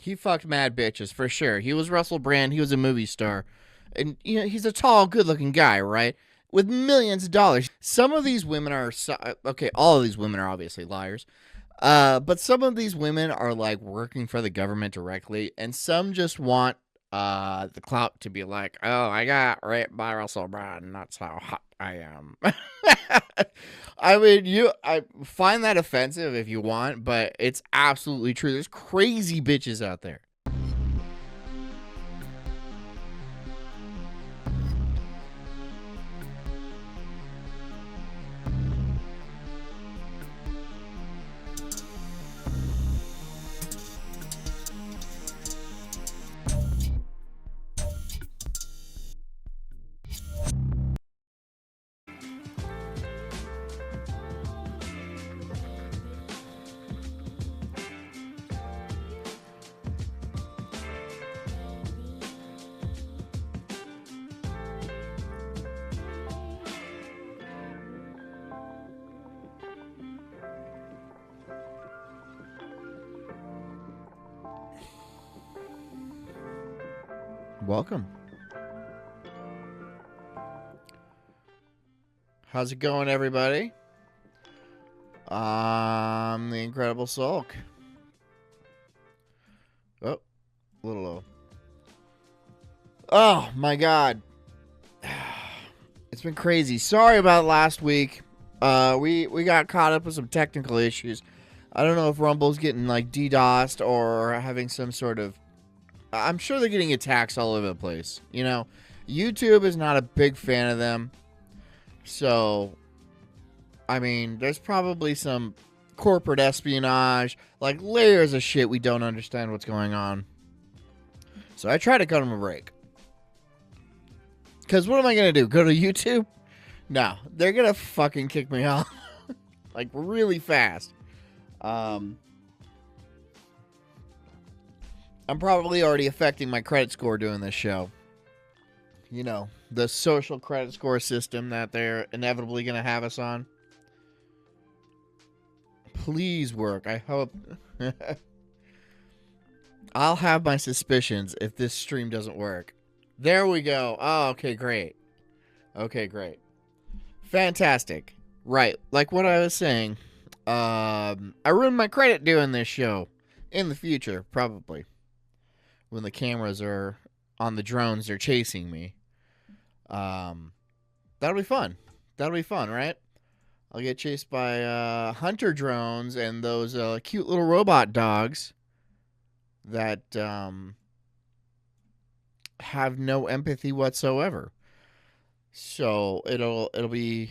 He fucked mad bitches for sure. He was Russell Brand. He was a movie star. And, he's a tall, good looking guy, right? With millions of dollars. Some of these women are, okay, all of these women are obviously liars. But some of these women are like working for the government directly, and some just want the clout to be like, oh, I got raped by Russell Brand, and that's how hot I am. I mean, I find that offensive if you want, but it's absolutely true. There's crazy bitches out there. Welcome. How's it going, everybody? I'm the Incredible Sulk. Oh, a little low. Oh, my God. It's been crazy. Sorry about last week. We got caught up with some technical issues. I don't know if Rumble's getting, like, DDoSed or having some sort of... I'm sure they're getting attacks all over the place. YouTube is not a big fan of them. So, I mean, there's probably some corporate espionage, like layers of shit we don't understand what's going on. So I try to cut them a break. Because what am I going to do? Go to YouTube? No, they're going to fucking kick me off. Like, really fast. I'm probably already affecting my credit score doing this show. The social credit score system that they're inevitably going to have us on. Please work. I hope. I'll have my suspicions if this stream doesn't work. There we go. Oh, okay, great. Okay, great. Fantastic. Right. Like what I was saying. I ruined my credit doing this show. In the future, probably. When the cameras are on the drones, they're chasing me. That'll be fun. That'll be fun, right? I'll get chased by hunter drones and those cute little robot dogs that have no empathy whatsoever. So it'll be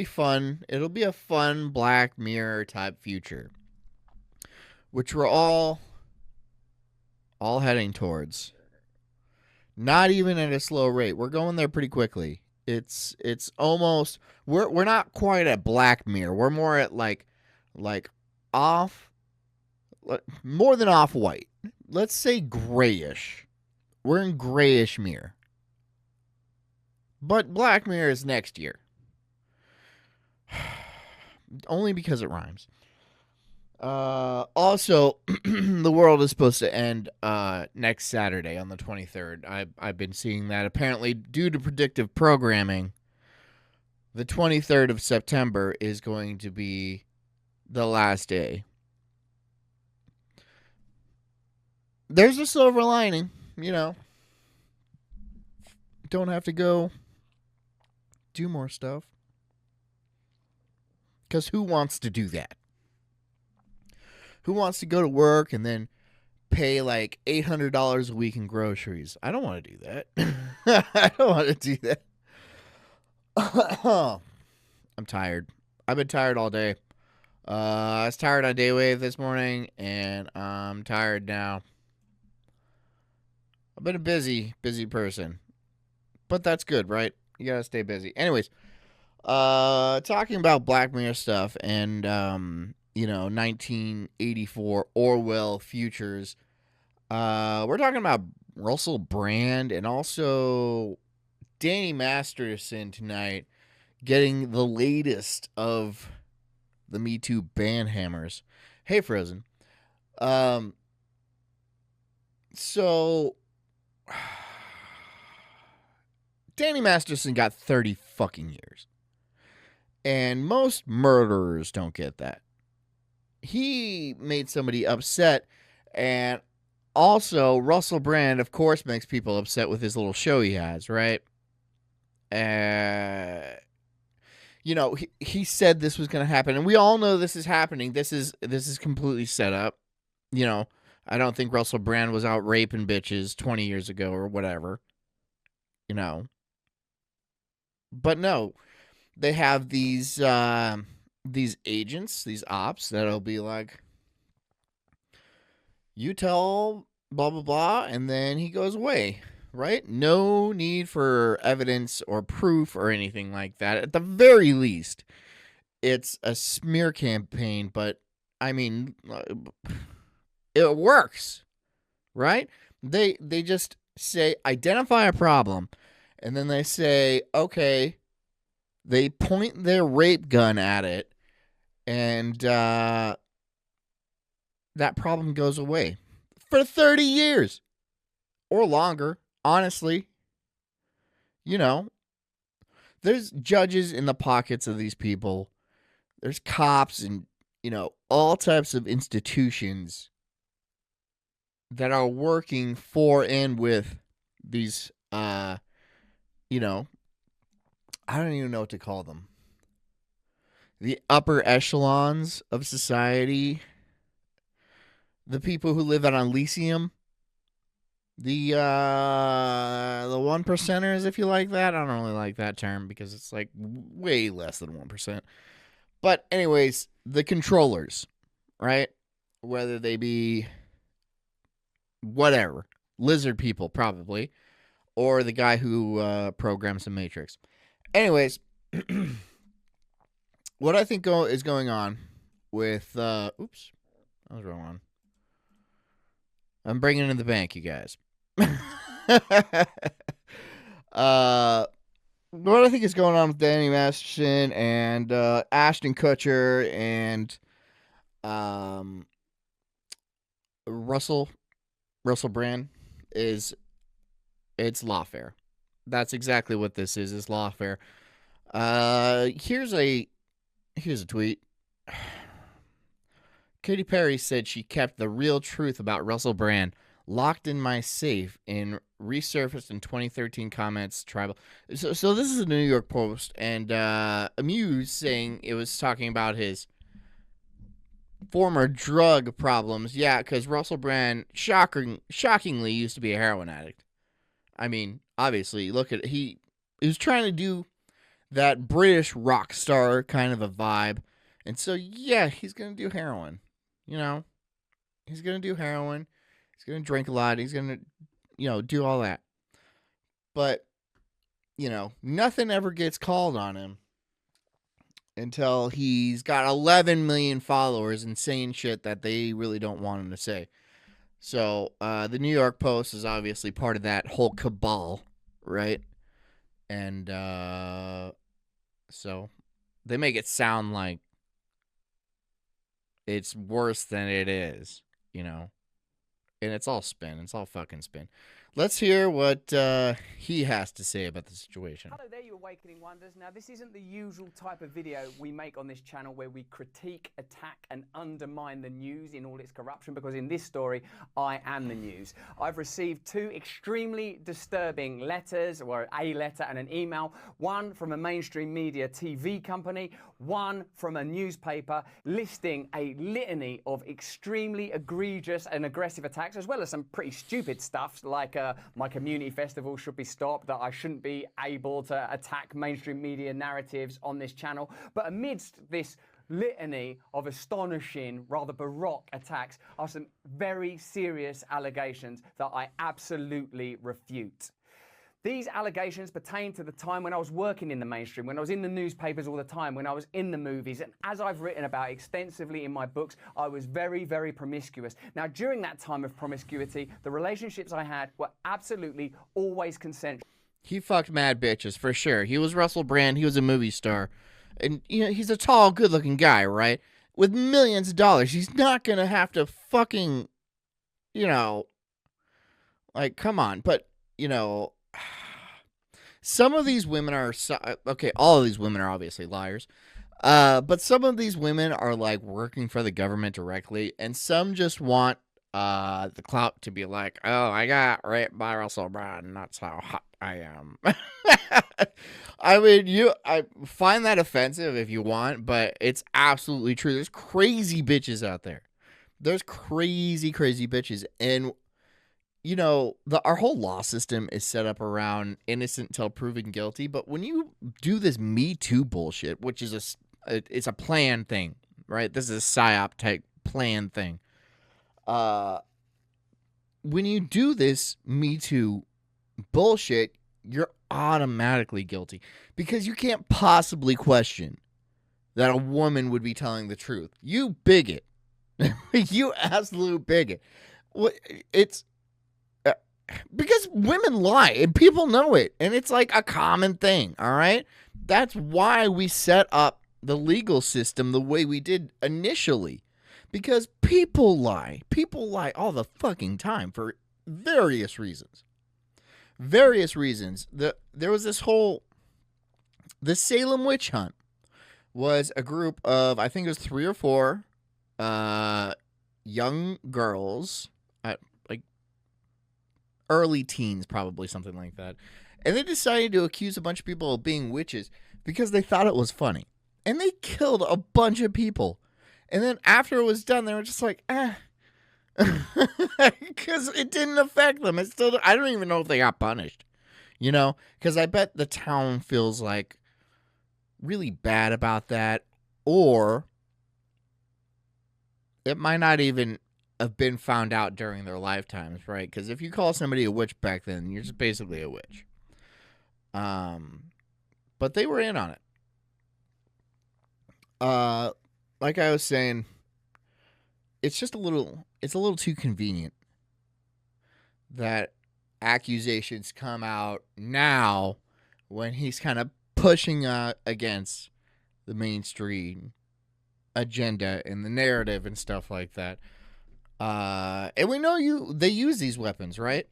fun. It'll be a fun Black Mirror type future, which we're all heading towards. Not even at a slow rate. We're going there pretty quickly. It's almost we're not quite at Black Mirror. We're more at like off, more than off white. Let's say grayish. We're in grayish mirror. But Black Mirror is next year. Only because it rhymes. Also, the world is supposed to end next Saturday on the 23rd. I've been seeing that. Apparently, due to predictive programming, the 23rd of September is going to be the last day. There's a silver lining, Don't have to go do more stuff. Because who wants to do that? Who wants to go to work and then pay like $800 a week in groceries? I don't want to do that. I don't want to do that. I'm tired. I've been tired all day. I was tired on day wave this morning, and I'm tired now. I've been a busy person. But that's good, right? You gotta stay busy. Anyways, talking about Black Mirror stuff and 1984 Orwell futures. We're talking about Russell Brand and also Danny Masterson tonight getting the latest of the Me Too ban hammers. Hey, Frozen. So Danny Masterson got 30 fucking years. And most murderers don't get that. He made somebody upset, and also Russell Brand, of course, makes people upset with his little show he has, right? He said this was going to happen, and we all know this is happening. This is completely set up. I don't think Russell Brand was out raping bitches 20 years ago or whatever. But no, they have these agents, these ops that'll be like, you tell blah blah blah, and then he goes away. Right? No need for evidence or proof or anything like that. At the very least, it's a smear campaign, but I mean, it works, right? They just say, identify a problem, and then they say, okay, they point their rape gun at it, and that problem goes away for 30 years or longer. Honestly, there's judges in the pockets of these people. There's cops and, all types of institutions that are working for and with these, I don't even know what to call them. The upper echelons of society. The people who live out on Elysium. The one percenters, if you like that. I don't really like that term because it's like way less than 1%. But anyways, the controllers, right? Whether they be whatever, lizard people probably, or the guy who programs the Matrix. Anyways, what I think is going on with oops, that was the wrong one. I'm bringing in the bank, you guys. What I think is going on with Danny Masterson and Ashton Kutcher and Russell Brand is, it's lawfare. That's exactly what this is lawfare. Here's a tweet. Katy Perry said she kept the real truth about Russell Brand locked in my safe and resurfaced in 2013 comments tribal. So this is a New York Post, and Amuse saying it was talking about his former drug problems. Yeah, because Russell Brand shockingly used to be a heroin addict. I mean, obviously, look at he was trying to do that British rock star kind of a vibe, and so yeah, he's gonna do heroin. He's going to do heroin. He's going to drink a lot. He's going to, do all that. But, nothing ever gets called on him until he's got 11 million followers and saying shit that they really don't want him to say. So, the New York Post is obviously part of that whole cabal, right? And, so they make it sound like it's worse than it is, and it's all spin. It's all fucking spin. Let's hear what he has to say about the situation. Hello there, you Awakening Wonders. Now, this isn't the usual type of video we make on this channel where we critique, attack, and undermine the news in all its corruption, because in this story, I am the news. I've received two extremely disturbing letters, or a letter and an email, one from a mainstream media TV company, one from a newspaper, listing a litany of extremely egregious and aggressive attacks, as well as some pretty stupid stuff like my community festival should be stopped, that I shouldn't be able to attack mainstream media narratives on this channel. But amidst this litany of astonishing, rather baroque attacks are some very serious allegations that I absolutely refute. These allegations pertain to the time when I was working in the mainstream, when I was in the newspapers all the time, when I was in the movies, and as I've written about extensively in my books, I was very, very promiscuous. Now, during that time of promiscuity, the relationships I had were absolutely always consensual. He fucked mad bitches, for sure. He was Russell Brand. He was a movie star. And, he's a tall, good-looking guy, right? With millions of dollars. He's not going to have to fucking, Like, come on. But, some of these women are, okay, all of these women are obviously liars. But some of these women are like working for the government directly, and some just want the clout to be like, oh, I got raped by Russell Brand, and that's how hot I am. I mean, I find that offensive if you want, but it's absolutely true. There's crazy bitches out there. There's crazy, crazy bitches, and our whole law system is set up around innocent until proven guilty. But when you do this Me Too bullshit, which is it's a planned thing, right? This is a psyop type planned thing. When you do this Me Too bullshit, you're automatically guilty because you can't possibly question that a woman would be telling the truth. You bigot. You absolute bigot. It's because women lie and people know it, and it's like a common thing. All right, that's why we set up the legal system the way we did initially, because people lie all the fucking time for various reasons. There was the Salem witch hunt was a group of, I think it was 3 or 4 young girls, like early teens, probably something like that. And they decided to accuse a bunch of people of being witches because they thought it was funny. And they killed a bunch of people. And then after it was done, they were just like, because it didn't affect them. I don't even know if they got punished, because I bet the town feels like really bad about that, or it might not even have been found out during their lifetimes, right? Because if you call somebody a witch back then, you're just basically a witch. But they were in on it. Like I was saying, it's a little too convenient that accusations come out now when he's kind of pushing against the mainstream agenda and the narrative and stuff like that. And we know they use these weapons, right?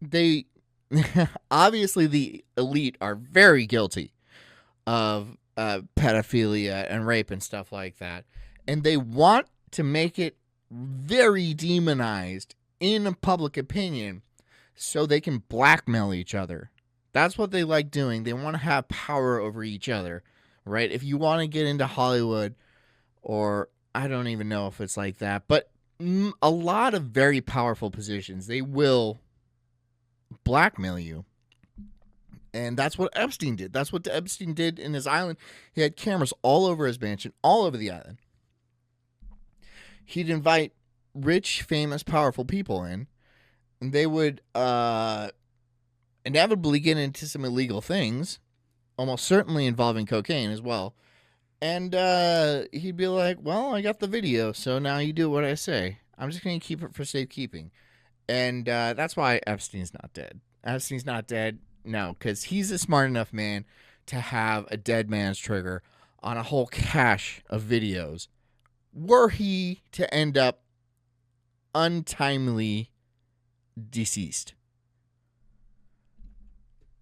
They obviously, the elite are very guilty of pedophilia and rape and stuff like that. And they want to make it very demonized in public opinion so they can blackmail each other. That's what they like doing. They want to have power over each other, right? If you want to get into Hollywood, or I don't even know if it's like that, but a lot of very powerful positions, they will blackmail you. And that's what Epstein did. That's what Epstein did in his island. He had cameras all over his mansion, all over the island. He'd invite rich, famous, powerful people in, and they would inevitably get into some illegal things, almost certainly involving cocaine as well. And he'd be like, well, I got the video, so now you do what I say. I'm just going to keep it for safekeeping. And that's why Epstein's not dead. Epstein's not dead, no, because he's a smart enough man to have a dead man's trigger on a whole cache of videos were he to end up untimely deceased.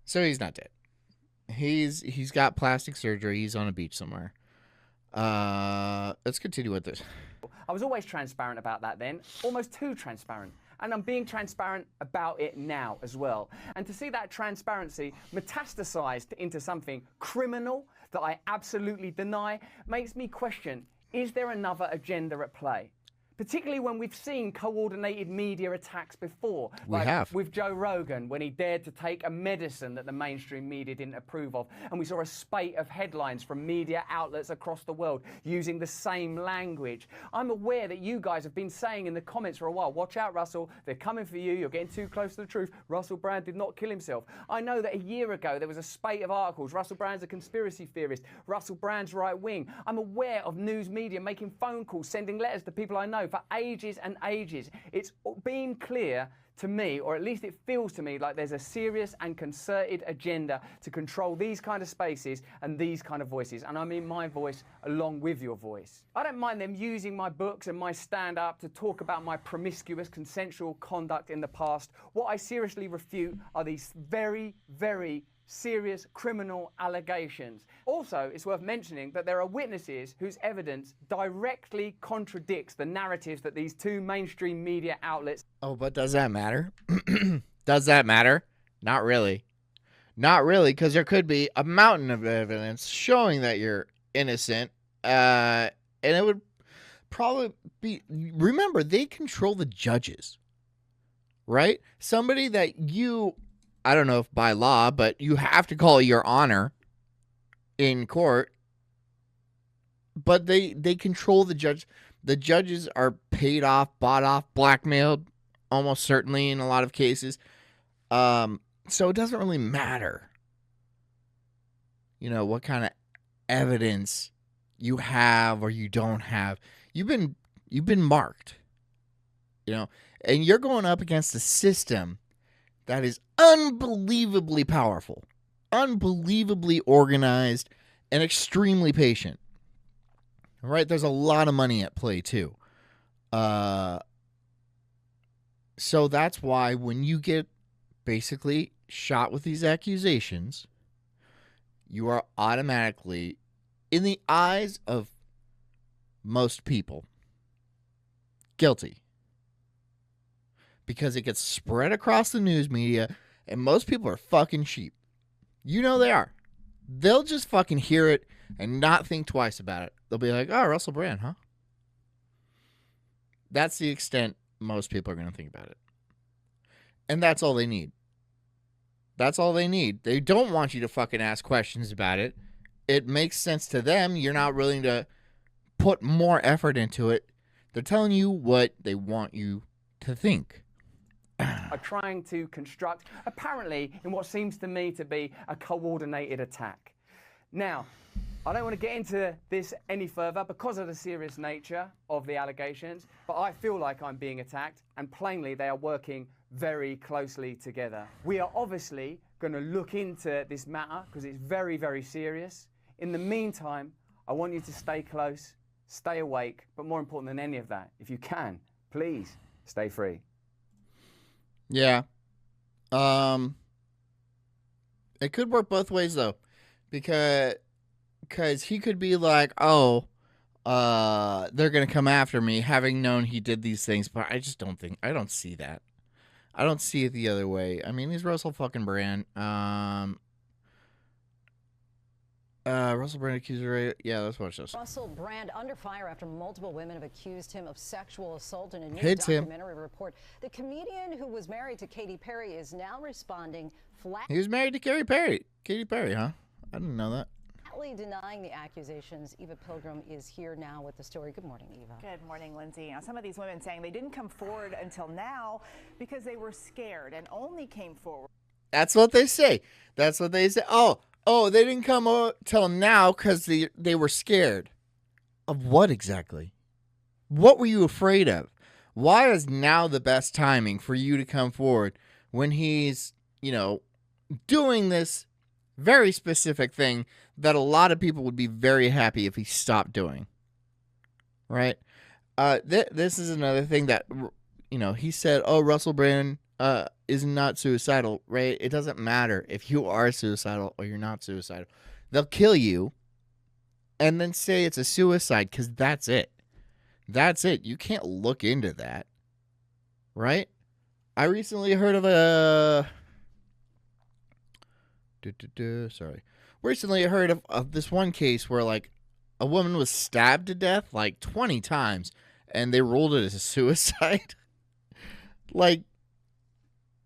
So he's not dead. He's got plastic surgery. He's on a beach somewhere. Let's continue with this. I was always transparent about that then, almost too transparent. And I'm being transparent about it now as well. And to see that transparency metastasized into something criminal that I absolutely deny makes me question, is there another agenda at play? Particularly when we've seen coordinated media attacks before. We have. With Joe Rogan, when he dared to take a medicine that the mainstream media didn't approve of. And we saw a spate of headlines from media outlets across the world using the same language. I'm aware that you guys have been saying in the comments for a while, watch out, Russell, they're coming for you, you're getting too close to the truth. Russell Brand did not kill himself. I know that a year ago there was a spate of articles. Russell Brand's a conspiracy theorist. Russell Brand's right wing. I'm aware of news media making phone calls, sending letters to people I know for ages and ages. It's been clear to me, or at least it feels to me, like there's a serious and concerted agenda to control these kind of spaces and these kind of voices. And I mean my voice along with your voice. I don't mind them using my books and my stand-up to talk about my promiscuous, consensual conduct in the past. What I seriously refute are these very, very serious criminal allegations. Also, it's worth mentioning that there are witnesses whose evidence directly contradicts the narratives that these two mainstream media outlets... Oh, but does that matter? Does that matter? Not really. Not really, because there could be a mountain of evidence showing that you're innocent, and it would probably be... Remember, they control the judges, right? Somebody that you... I don't know if by law, but you have to call your honor in court. But they control the judge. The judges are paid off, bought off, blackmailed, almost certainly in a lot of cases. So it doesn't really matter, you know, what kind of evidence you have or you don't have. You've been marked, you know, and you're going up against a system that is unbelievably powerful, unbelievably organized, and extremely patient. All right, there's a lot of money at play, too. So that's why when you get basically shot with these accusations, you are automatically, in the eyes of most people, guilty. Because it gets spread across the news media, and most people are fucking sheep. You know they are. They'll just fucking hear it and not think twice about it. They'll be like, oh, Russell Brand, huh? That's the extent most people are going to think about it. And that's all they need. That's all they need. They don't want you to fucking ask questions about it. It makes sense to them. You're not willing to put more effort into it. They're telling you what they want you to think. Are trying to construct, apparently, in what seems to me to be a coordinated attack. Now, I don't want to get into this any further because of the serious nature of the allegations, but I feel like I'm being attacked, and plainly they are working very closely together. We are obviously going to look into this matter because it's very, very serious. In the meantime, I want you to stay close, stay awake, but more important than any of that, if you can, please stay free. Yeah. It could work both ways though, because he could be like, oh, they're gonna come after me, having known he did these things, but I don't see that. I don't see it the other way. I mean, he's Russell fucking Brand. Russell Brand accuser. Yeah, let's watch this. Russell Brand under fire after multiple women have accused him of sexual assault in a new Hits documentary report. The comedian who was married to Katy Perry is now responding flatly. He was married to Katy Perry. Katy Perry, huh? I didn't know that. Denying the accusations. Eva Pilgrim is here now with the story. Good morning, Eva. Good morning, Lindsay. Now, some of these women saying they didn't come forward until now because they were scared and only came forward. That's what they say. That's what they say. Oh, they didn't come till now because they were scared. Of what exactly? What were you afraid of? Why is now the best timing for you to come forward when he's, you know, doing this very specific thing that a lot of people would be very happy if he stopped doing? Right? This is another thing that, you know, he said, oh, Russell Brand is not suicidal, right? It doesn't matter if you are suicidal or you're not suicidal. They'll kill you and then say it's a suicide because that's it. That's it. You can't look into that, right? I recently heard of Recently I heard of this one case where, like, a woman was stabbed to death like 20 times and they ruled it as a suicide. Like,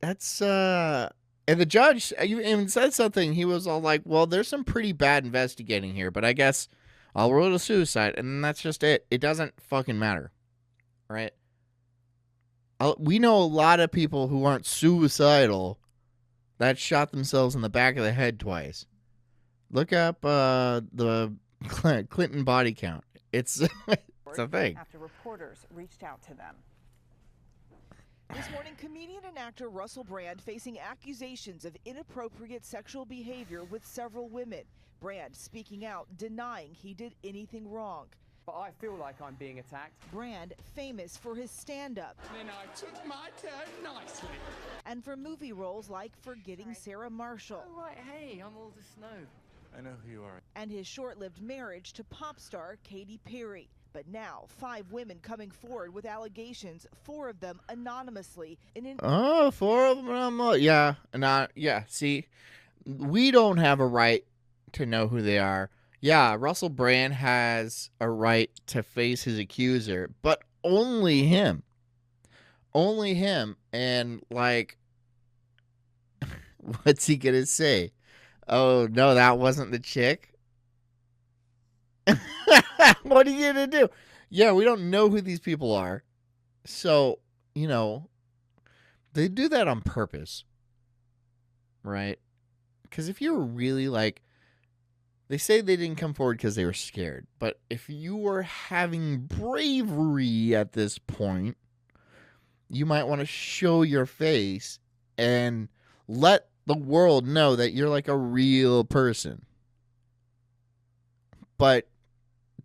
that's, and the judge even said something. He was all like, well, there's some pretty bad investigating here, but I guess I'll rule it a suicide. And that's just it. It doesn't fucking matter. Right? We know a lot of people who aren't suicidal that shot themselves in the back of the head twice. Look up the Clinton body count. It's, it's a thing. After reporters reached out to them. This morning, comedian and actor Russell Brand facing accusations of inappropriate sexual behavior with several women. Brand speaking out, denying he did anything wrong. But I feel like I'm being attacked. Brand, famous for his stand-up. Then I took my turn nicely. And for movie roles like Forgetting Sarah Marshall. Oh, right, hey, I'm all the snow. I know who you are. And his short-lived marriage to pop star Katy Perry. But now, 5 women coming forward with allegations, 4 of them anonymously. Oh, 4 of them. Yeah, yeah. See, we don't have a right to know who they are. Yeah, Russell Brand has a right to face his accuser, but only him. Only him. And, like, what's he gonna say? Oh, no, that wasn't the chick? What are you gonna do? Yeah, we don't know who these people are. So, you know, they do that on purpose. Right? Because if you're really like, they say they didn't come forward because they were scared. But if you were having bravery at this point, you might want to show your face and let the world know that you're like a real person. But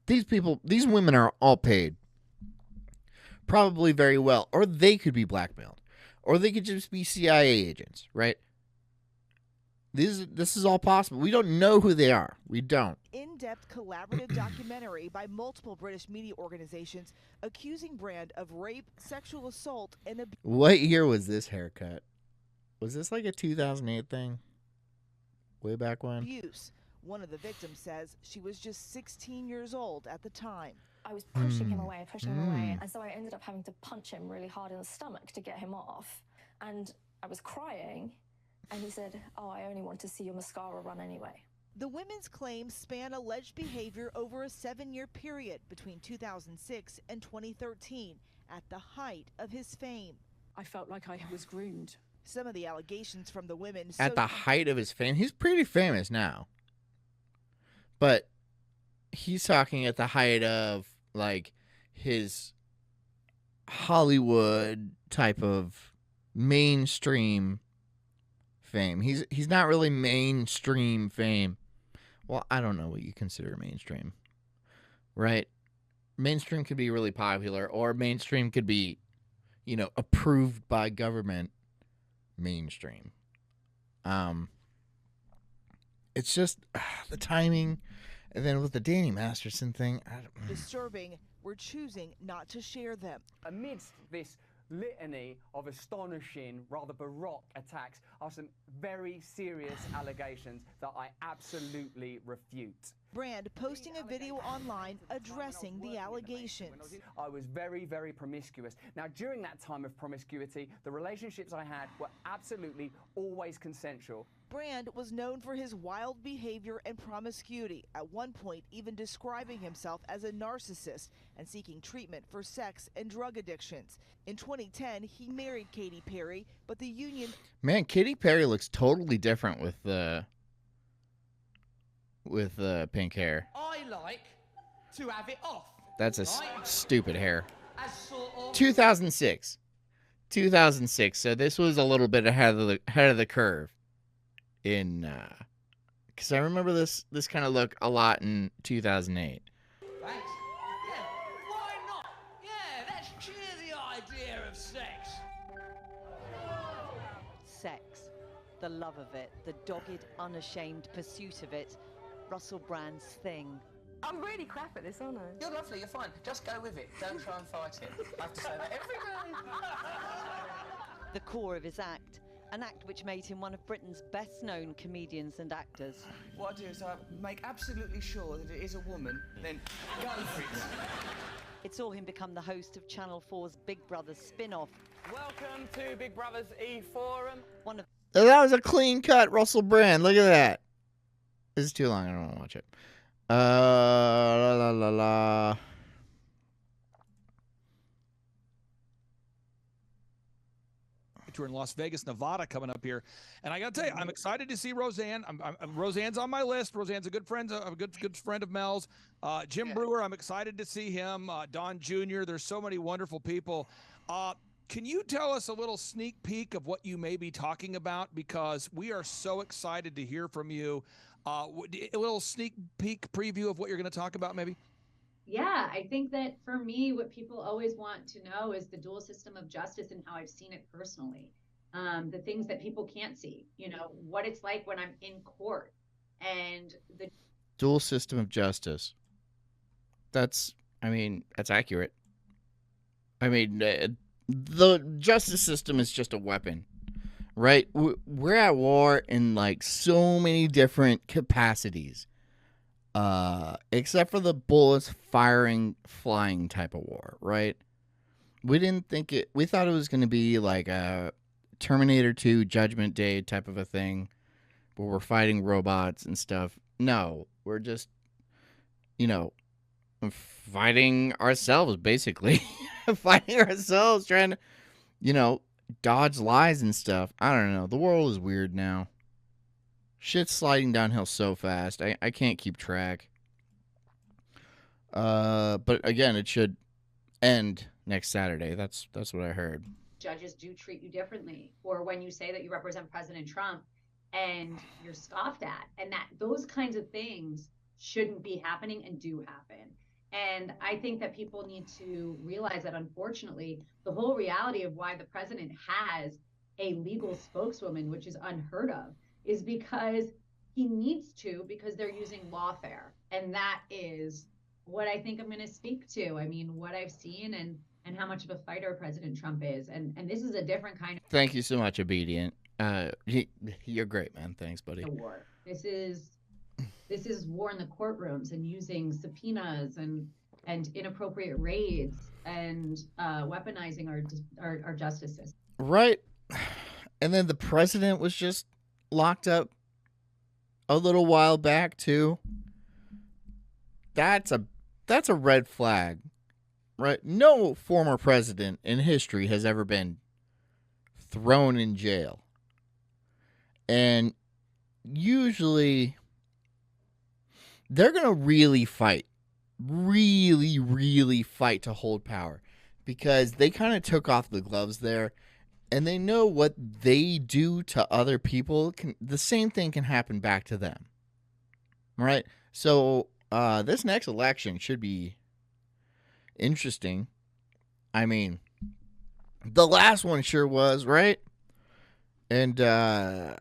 these women are all paid. Probably very well. Or they could be blackmailed. Or they could just be CIA agents, right? This is all possible. We don't know who they are. We don't. In-depth collaborative documentary by multiple British media organizations accusing Brand of rape, sexual assault, and abuse. What year was this haircut? Was this like a 2008 thing? Way back when? One of the victims says she was just 16 years old at the time. I was pushing him away, and so I ended up having to punch him really hard in the stomach to get him off. And I was crying, and he said, "Oh, I only want to see your mascara run anyway." The women's claims span alleged behavior over a 7-year period between 2006 and 2013, at the height of his fame. I felt like I was groomed. Some of the allegations from the women... At the height of his fame? He's pretty famous now. But he's talking at the height of, like, his Hollywood type of mainstream fame. He's not really mainstream fame. Well, I don't know what you consider mainstream, right? Mainstream could be really popular, or mainstream could be, you know, approved by government mainstream. It's just the timing, and then with the Danny Masterson thing, disturbing, we're choosing not to share them. Amidst this litany of astonishing, rather baroque attacks are some very serious allegations that I absolutely refute. Brand posting a video online addressing the allegations. I was very, very promiscuous. Now, during that time of promiscuity, the relationships I had were absolutely always consensual. Brand was known for his wild behavior and promiscuity, at one point even describing himself as a narcissist and seeking treatment for sex and drug addictions. In 2010, he married Katy Perry, but the union... Man, Katy Perry looks totally different with pink hair. I like to have it off. That's a stupid hair. As sort of... 2006. So this was a little bit ahead of the curve. Because I remember this kind of look a lot in 2008. Thanks. Yeah, why not? Yeah, let's cheer the idea of sex. Sex, the love of it, the dogged, unashamed pursuit of it, Russell Brand's thing. I'm really crap at this, aren't I? You're lovely, you're fine. Just go with it. Don't try and fight it. I have to say that every day. The core of his act, an act which made him one of Britain's best-known comedians and actors. What I do is I make absolutely sure that it is a woman, then go for it. It saw him become the host of Channel 4's Big Brother spin-off. Welcome to Big Brother's E-Forum. That was a clean cut Russell Brand. Look at that. This is too long. I don't want to watch it. Tour in Las Vegas, Nevada coming up here, and I gotta tell you, I'm excited to see Roseanne. Roseanne's on my list. Roseanne's a good friend, a good friend of Mel's. Jim Brewer, I'm excited to see him. Don Jr. There's so many wonderful people. Can you tell us a little sneak peek of what you may be talking about? Because we are so excited to hear from you. A little sneak peek preview of what you're going to talk about, maybe? Yeah, I think that for me, what people always want to know is the dual system of justice and how I've seen it personally. The things that people can't see, you know, what it's like when I'm in court and the Dual system of justice. That's accurate. I mean, the justice system is just a weapon, right? We're at war in like so many different capacities, except for the bullets firing, flying type of war, right? We thought it was going to be like a Terminator 2 Judgment Day type of a thing where we're fighting robots and stuff. No, we're just, fighting ourselves, basically. Fighting ourselves, trying to, dodge lies and stuff. I don't know. The world is weird now. Shit's sliding downhill so fast. I can't keep track. But again, it should end next Saturday. That's what I heard. judges do treat you differently, or when you say that you represent President Trump and you're scoffed at, and that those kinds of things shouldn't be happening and do happen. And I think that people need to realize that, unfortunately, the whole reality of why the president has a legal spokeswoman, which is unheard of, is because he needs to, because they're using lawfare. And that is what I think I'm going to speak to. I mean, what I've seen and how much of a fighter President Trump is. And this is a different kind of Thank you so much, Obedient. You're great, man. Thanks, buddy. war. This is war in the courtrooms and using subpoenas and inappropriate raids and weaponizing our justice system. Right. And then the president was just locked up a little while back too. That's a red flag. Right? No former president in history has ever been thrown in jail. And usually they're going to really fight. Really fight to hold power, because they kind of took off the gloves there, and they know what they do to other people, the same thing can happen back to them. Right? So this next election should be interesting. I mean, the last one sure was, right? And they're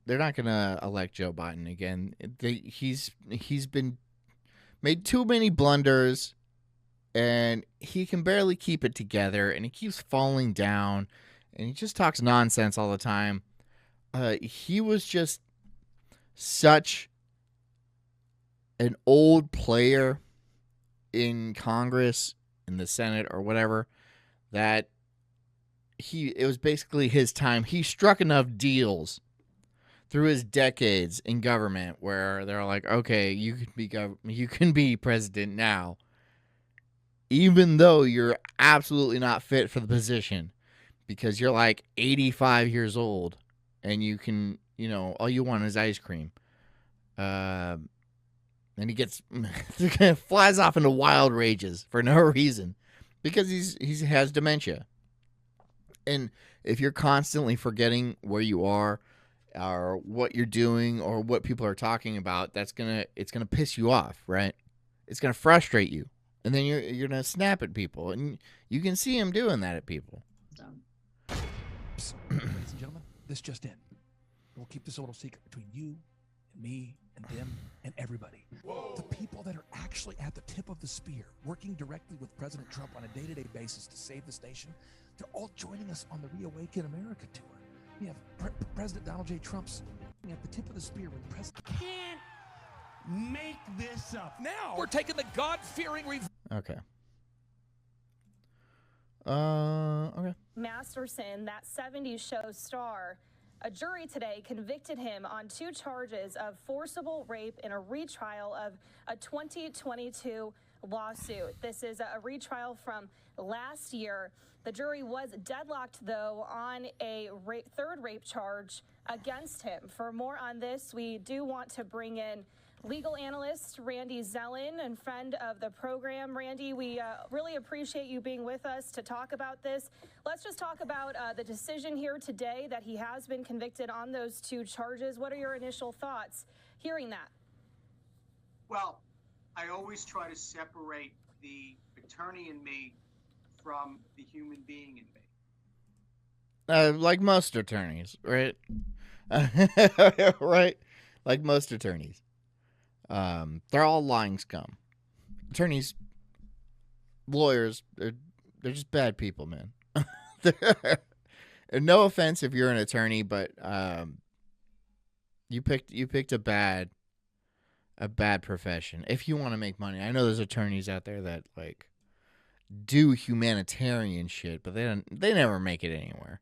not gonna elect Joe Biden again. He's been made too many blunders, and he can barely keep it together, and he keeps falling down, and he just talks nonsense all the time. He was just such an old player in Congress, in the Senate, or whatever, that it was basically his time. He struck enough deals through his decades in government where they're like, okay, you can be president now, even though you're absolutely not fit for the position, because you're like 85 years old and you can, all you want is ice cream. And he flies off into wild rages for no reason, because he has dementia. And if you're constantly forgetting where you are, or what you're doing, or what people are talking about, it's gonna piss you off, right? It's gonna frustrate you, and then you're gonna snap at people, and you can see him doing that at people. Ladies and gentlemen, this just in. We'll keep this a little secret between you and me and them and everybody. Whoa. The people that are actually at the tip of the spear, working directly with President Trump on a day-to-day basis to save this nation, they're all joining us on the Reawaken America tour. We have President Donald J. Trump's at the tip of the spear with President. Can't make this up. Now we're taking the God-fearing Okay. Okay. Masterson, that 70s show star, a jury today convicted him on 2 charges of forcible rape in a retrial of a 2022 lawsuit. This is a retrial from last year. The jury was deadlocked, though, on a third rape charge against him. For more on this, we do want to bring in legal analyst Randy Zellin and friend of the program. Randy, we really appreciate you being with us to talk about this. Let's just talk about the decision here today that he has been convicted on those 2 charges. What are your initial thoughts hearing that? Well, I always try to separate the attorney in me from the human being in me. Like most attorneys, right? Right? Like most attorneys. They're all lying scum. Attorneys, lawyers, they're just bad people, man. And no offense if you're an attorney, but you picked a bad profession. If you want to make money, I know there's attorneys out there that like do humanitarian shit, but they never make it anywhere.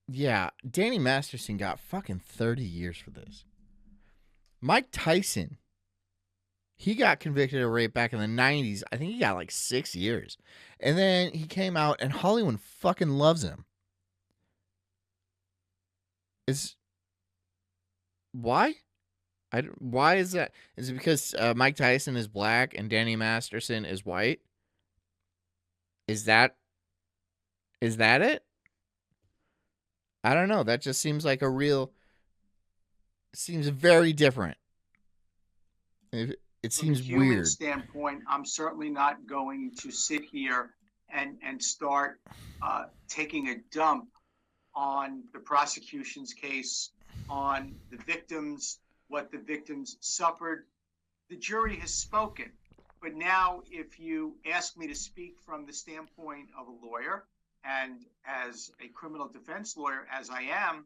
Yeah, Danny Masterson got fucking 30 years for this. Mike Tyson, he got convicted of rape back in the 90s. I think he got like 6 years. And then he came out and Hollywood fucking loves him. Why? Why is that? Is it because Mike Tyson is black and Danny Masterson is white? Is that it? I don't know. That just seems like seems very different. It seems From a human weird. standpoint, I'm certainly not going to sit here and start taking a dump on the prosecution's case, on the victims, what the victims suffered. The jury has spoken. But now, if you ask me to speak from the standpoint of a lawyer, and as a criminal defense lawyer, as I am,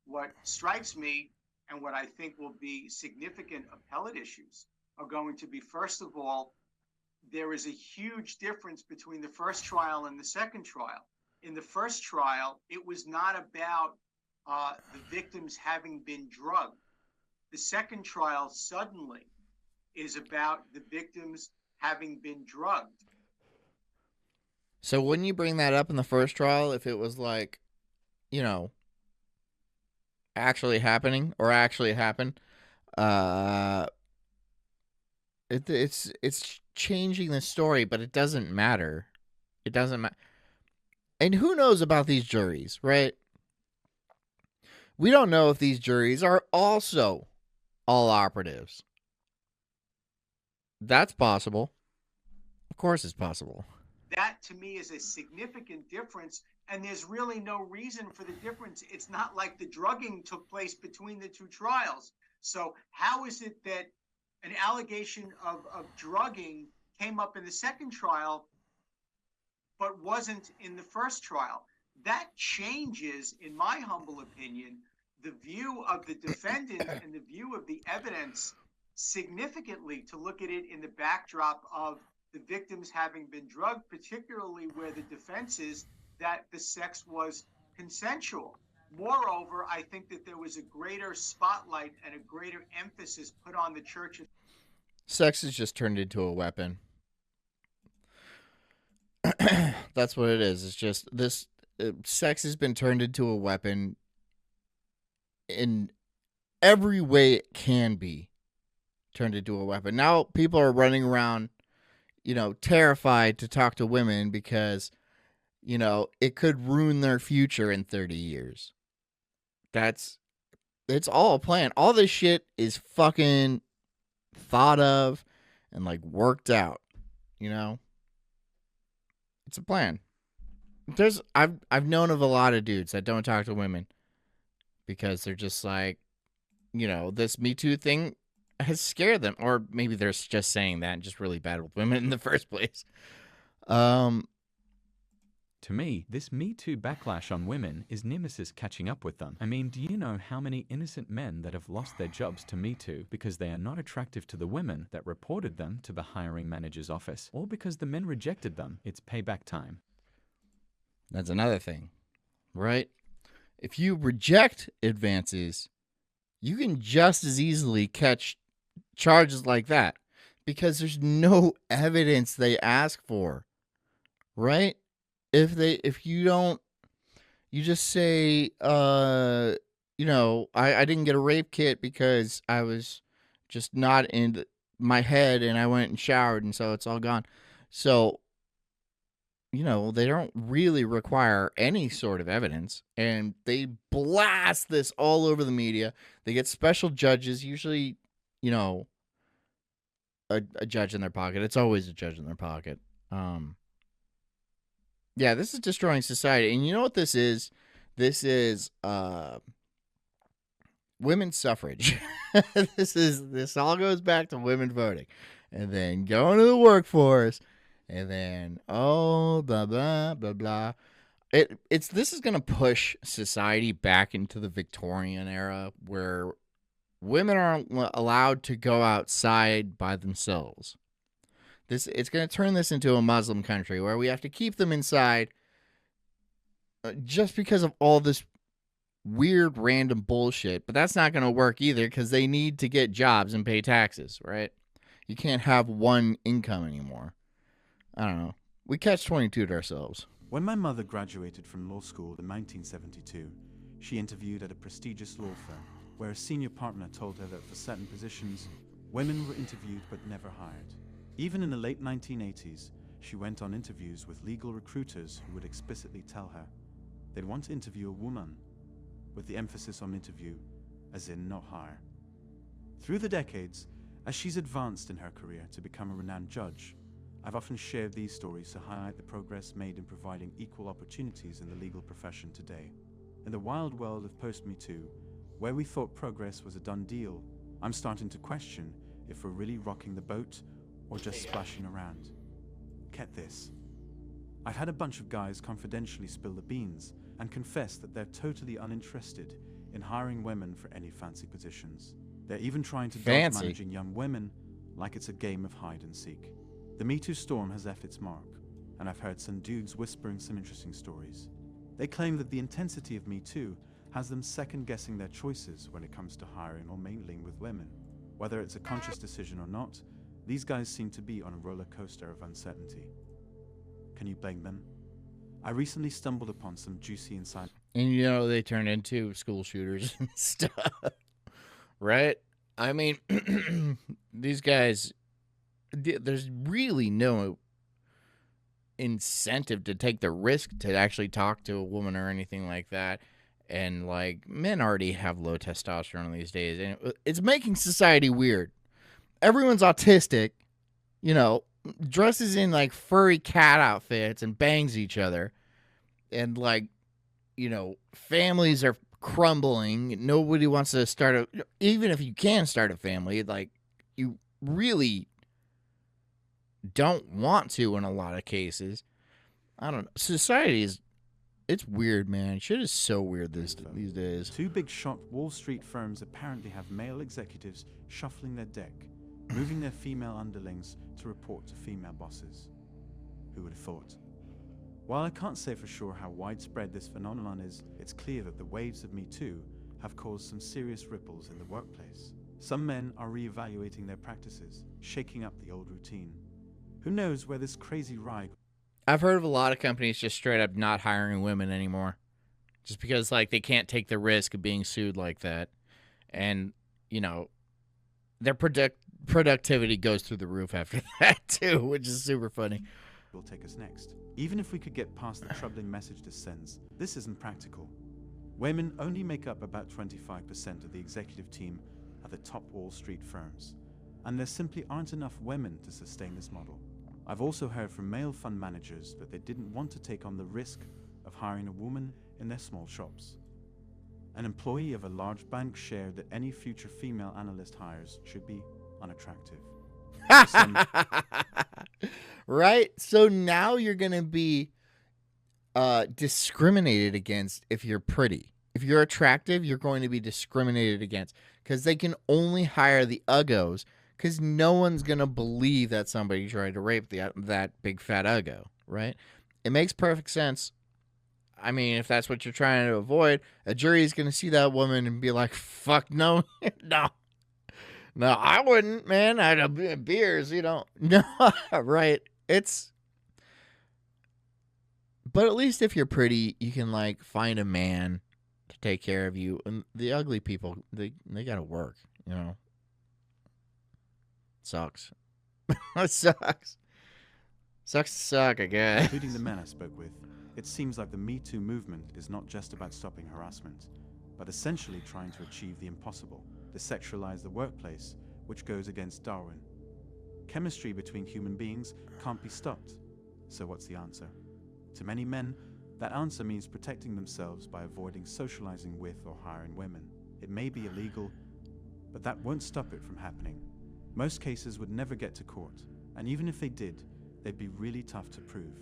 what strikes me and what I think will be significant appellate issues are going to be, first of all, there is a huge difference between the first trial and the second trial. In the first trial, it was not about the victims having been drugged. The second trial suddenly is about the victims having been drugged. So wouldn't you bring that up in the first trial if it was like, you know, actually happening or actually happened? It's changing the story, but it doesn't matter. It doesn't matter. And who knows about these juries, right? We don't know if these juries are also all operatives. That's possible. Of course it's possible. That, to me, is a significant difference, and there's really no reason for the difference. It's not like the drugging took place between the 2 trials. So how is it that an allegation of drugging came up in the second trial but wasn't in the first trial? That changes, in my humble opinion, the view of the defendant and the view of the evidence significantly, to look at it in the backdrop of the victims having been drugged, particularly where the defense is that the sex was consensual. Moreover, I think that there was a greater spotlight and a greater emphasis put on the church. Sex has just turned into a weapon. That's what it is. It's just this sex has been turned into a weapon in every way it can be turned into a weapon. Now people are running around, terrified to talk to women because, it could ruin their future in 30 years. It's all a plan. All this shit is fucking thought of and worked out, It's a plan. I've known of a lot of dudes that don't talk to women because they're just this Me Too thing has scared them, or maybe they're just saying that and just really bad with women in the first place. To me, this Me Too backlash on women is Nemesis catching up with them. I mean, do you know how many innocent men that have lost their jobs to Me Too because they are not attractive to the women that reported them to the hiring manager's office, or because the men rejected them? It's payback time. That's another thing, right? If you reject advances, you can just as easily catch charges like that because there's no evidence they ask for, right? If you just say, I didn't get a rape kit because I was just not in my head and I went and showered and so it's all gone. So, they don't really require any sort of evidence and they blast this all over the media. They get special judges, usually, a judge in their pocket. It's always a judge in their pocket. Yeah, this is destroying society. And you know what this is? This is women's suffrage. This all goes back to women voting. And then going to the workforce. And then blah blah blah blah. This is gonna push society back into the Victorian era where women aren't allowed to go outside by themselves. It's gonna turn this into a Muslim country where we have to keep them inside just because of all this weird random bullshit. But that's not gonna work either because they need to get jobs and pay taxes, right? You can't have one income anymore. I don't know. We catch-22'd ourselves. When my mother graduated from law school in 1972, she interviewed at a prestigious law firm where a senior partner told her that for certain positions, women were interviewed but never hired. Even in the late 1980s, she went on interviews with legal recruiters who would explicitly tell her they'd want to interview a woman, with the emphasis on interview, as in not hire. Through the decades, as she's advanced in her career to become a renowned judge, I've often shared these stories to highlight the progress made in providing equal opportunities in the legal profession today. In the wild world of post-Me Too, where we thought progress was a done deal, I'm starting to question if we're really rocking the boat or just splashing around. Get this. I've had a bunch of guys confidentially spill the beans and confess that they're totally uninterested in hiring women for any fancy positions. They're even trying to dodge managing young women like it's a game of hide and seek. The Me Too storm has left its mark, and I've heard some dudes whispering some interesting stories. They claim that the intensity of Me Too has them second-guessing their choices when it comes to hiring or mingling with women. Whether it's a conscious decision or not, these guys seem to be on a roller coaster of uncertainty. Can you blame them? I recently stumbled upon some juicy insight. And they turn into school shooters and stuff. Right? I mean, these guys, there's really no incentive to take the risk to actually talk to a woman or anything like that. And men already have low testosterone these days, and it's making society weird. Everyone's autistic, dresses in furry cat outfits and bangs each other, and families are crumbling. Nobody wants to start even if you can start a family, you really don't want to in a lot of cases. I don't know. Society it's weird, man. Shit is so weird these days. Two big shot Wall Street firms apparently have male executives shuffling their deck, moving their female underlings to report to female bosses. Who would have thought? While I can't say for sure how widespread this phenomenon is, it's clear that the waves of Me Too have caused some serious ripples in the workplace. Some men are reevaluating their practices, shaking up the old routine. Who knows where this crazy ride... I've heard of a lot of companies just straight up not hiring women anymore. Just because, they can't take the risk of being sued like that. And, their productivity goes through the roof after that, too, which is super funny. ...will take us next. Even if we could get past the troubling message this sends, this isn't practical. Women only make up about 25% of the executive team at the top Wall Street firms. And there simply aren't enough women to sustain this model. I've also heard from male fund managers that they didn't want to take on the risk of hiring a woman in their small shops. An employee of a large bank shared that any future female analyst hires should be unattractive. Right? So now you're going to be discriminated against if you're pretty. If you're attractive, you're going to be discriminated against because they can only hire the uggos. Because no one's going to believe that somebody tried to rape that big fat uggo, right? It makes perfect sense. I mean, if that's what you're trying to avoid, a jury's going to see that woman and be like, fuck no, no. No, I wouldn't, man. I'd have beers, No, right. But at least if you're pretty, you can, find a man to take care of you. And the ugly people, they got to work, Sucks. It sucks. Sucks to suck, I guess. Including the men I spoke with, it seems like the Me Too movement is not just about stopping harassment, but essentially trying to achieve the impossible, desexualize the workplace, which goes against Darwin. Chemistry between human beings can't be stopped. So what's the answer? To many men, that answer means protecting themselves by avoiding socializing with or hiring women. It may be illegal, but that won't stop it from happening. Most cases would never get to court, and even if they did, they'd be really tough to prove.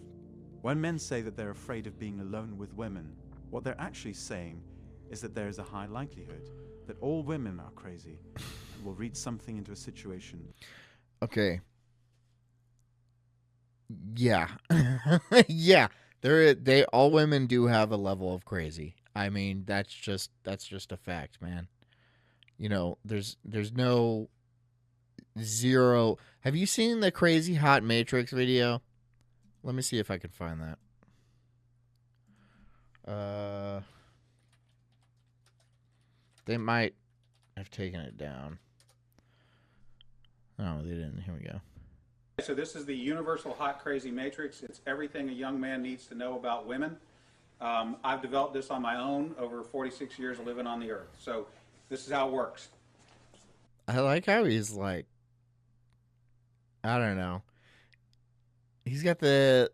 When men say that they're afraid of being alone with women, what they're actually saying is that there is a high likelihood that all women are crazy and will read something into a situation. Okay. Yeah. Yeah. They all women do have a level of crazy. I mean, that's just a fact, man. There's no zero. Have you seen the Crazy Hot Matrix video? Let me see if I can find that. They might have taken it down. Oh, they didn't. Here we go. So this is the Universal Hot Crazy Matrix. It's everything a young man needs to know about women. I've developed this on my own over 46 years of living on the earth. So this is how it works. I like how he's like, I don't know. He's got the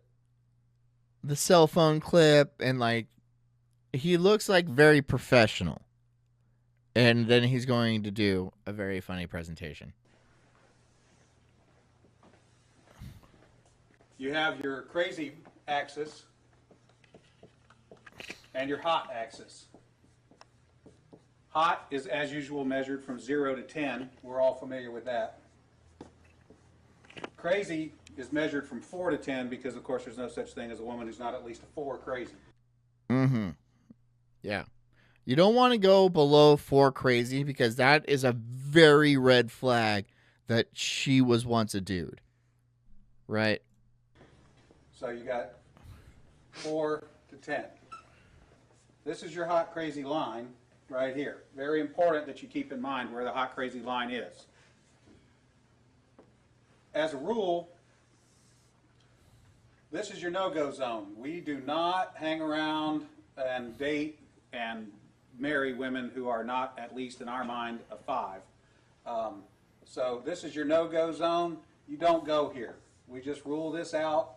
cell phone clip and like he looks like very professional. And then he's going to do a very funny presentation. You have your crazy axis and your hot axis. Hot is, as usual, measured from 0 to 10. We're all familiar with that. Crazy is measured from 4 to 10 because, of course, there's no such thing as a woman who's not at least a 4 crazy. Mm-hmm. Yeah. You don't want to go below 4 crazy because that is a very red flag that she was once a dude. Right? So you got 4 to 10. This is your hot crazy line right here. Very important that you keep in mind where the hot crazy line is. As a rule, this is your no-go zone. We do not hang around and date and marry women who are not, at least in our mind, a 5. So this is your no-go zone. You don't go here. We just rule this out.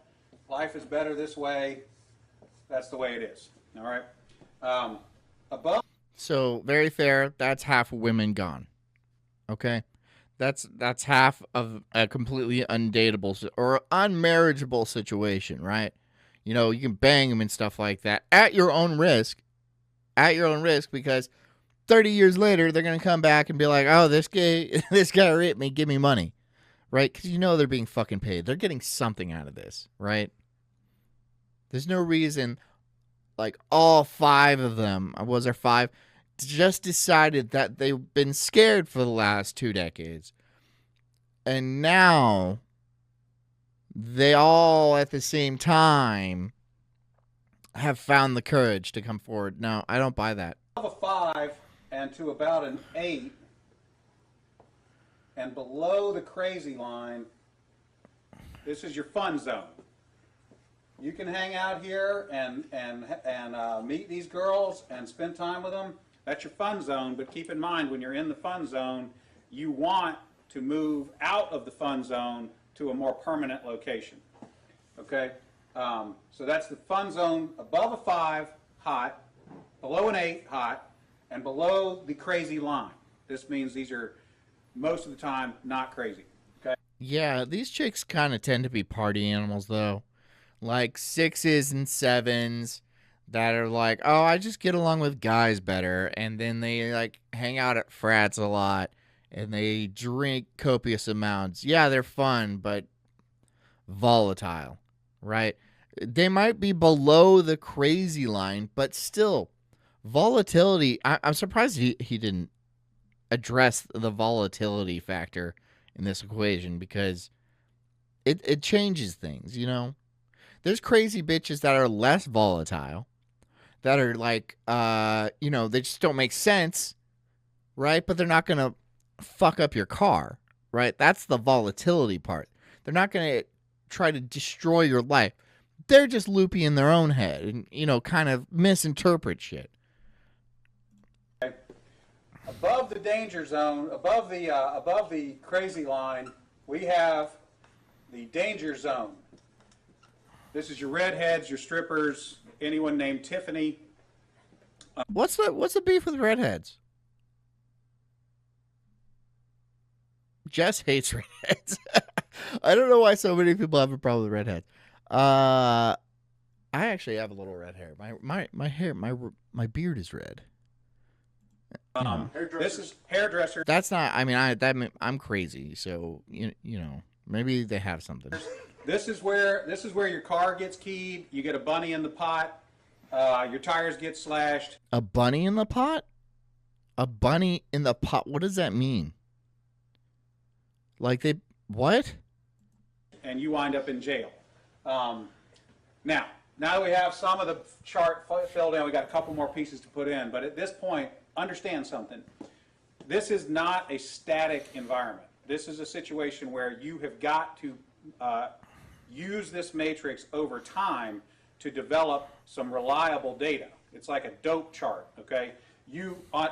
Life is better this way. That's the way it is. All right. Above. So very fair. That's half of women gone. Okay. That's half of a completely undateable or unmarriageable situation, right? You can bang them and stuff like that at your own risk. At your own risk, because 30 years later they're gonna come back and be like, "Oh, this guy raped me. Give me money." Right? Because they're being fucking paid. They're getting something out of this, right? There's no reason, like, all 5 of them, was there 5, just decided that they've been scared for the last 2 decades. And now, they all, at the same time, have found the courage to come forward. No, I don't buy that. Above a 5 and to about an 8, and below the crazy line, this is your fun zone. You can hang out here and meet these girls and spend time with them. That's your fun zone, but keep in mind when you're in the fun zone, you want to move out of the fun zone to a more permanent location. Okay? So that's the fun zone above a 5, hot, below an 8, hot, and below the crazy line. This means these are most of the time not crazy. Okay? Yeah, these chicks kind of tend to be party animals, though. Like 6s and 7s that are like, oh, I just get along with guys better. And then they like hang out at frats a lot and they drink copious amounts. Yeah, they're fun, but volatile, right? They might be below the crazy line, but still, volatility. I'm surprised he didn't address the volatility factor in this equation because it changes things, There's crazy bitches that are less volatile. that are like, you know, they just don't make sense, right? But they're not going to fuck up your car, right? That's the volatility part. They're not going to try to destroy your life. They're just loopy in their own head and, you know, kind of misinterpret shit. Above the danger zone, above the crazy line, we have the danger zone. This is your redheads, your strippers, anyone named Tiffany. What's the beef with redheads? Jess hates redheads. I don't know why so many people have a problem with redheads. I actually have a little red hair. My hair, my beard is red. This is hairdresser. That's not. I mean, I'm crazy. So you know, maybe they have something. This is where your car gets keyed. You get a bunny in the pot. Your tires get slashed. A bunny in the pot? A bunny in the pot? What does that mean? Like they what? And you wind up in jail. Now that we have some of the chart filled in, we got a couple more pieces to put in. But at this point, understand something. This is not a static environment. This is a situation where you have got to use this matrix over time to develop some reliable data. It's like a dope chart, okay?